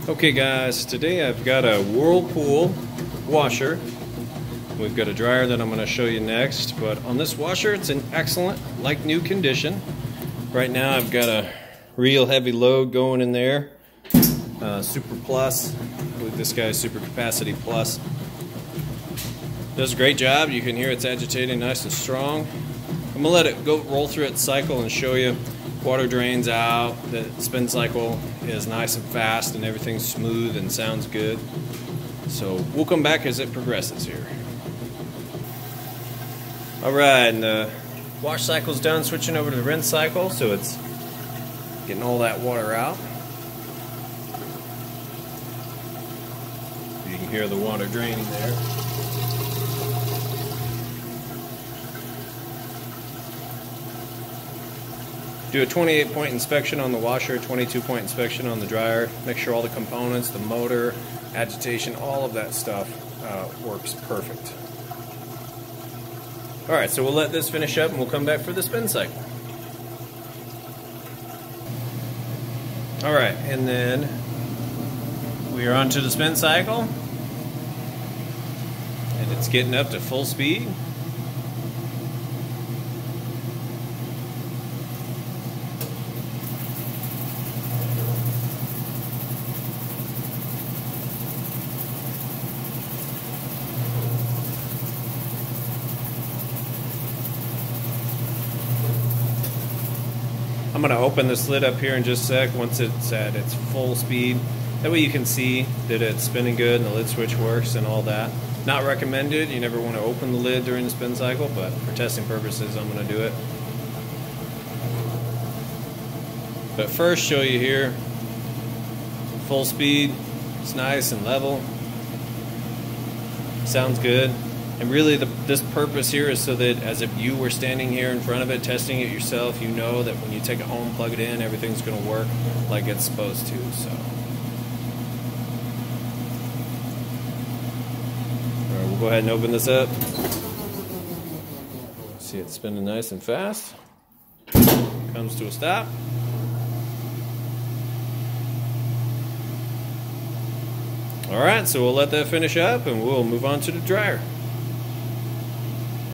Okay guys, today I've got a Whirlpool washer. We've got a dryer that I'm going to show you next, but on this washer it's in excellent, like new condition. Right now I've got a real heavy load going in there. Super Plus, I believe this guy's Super Capacity Plus. Does a great job. You can hear it's agitating nice and strong. I'm going to let it go roll through its cycle and show you. Water drains out, the spin cycle is nice and fast, and everything's smooth and sounds good. So we'll come back as it progresses here. Alright, and the wash cycle's done, switching over to the rinse cycle, so it's getting all that water out. You can hear the water draining there. Do a 28-point inspection on the washer, 22-point inspection on the dryer. Make sure all the components, the motor, agitation, all of that stuff works perfect. Alright, so we'll let this finish up and we'll come back for the spin cycle. Alright, and then we are on to the spin cycle. And it's getting up to full speed. I'm going to open this lid up here in just a sec once it's at its full speed. That way you can see that it's spinning good and the lid switch works and all that. Not recommended. You never want to open the lid during the spin cycle, but for testing purposes I'm going to do it. But first show you here, full speed, it's nice and level. Sounds good. And really this purpose here is so that as if you were standing here in front of it testing it yourself, you know that when you take it home, plug it in, everything's going to work like it's supposed to. So, alright, we'll go ahead and open this up. See it's spinning nice and fast. Comes to a stop. Alright, so we'll let that finish up and we'll move on to the dryer.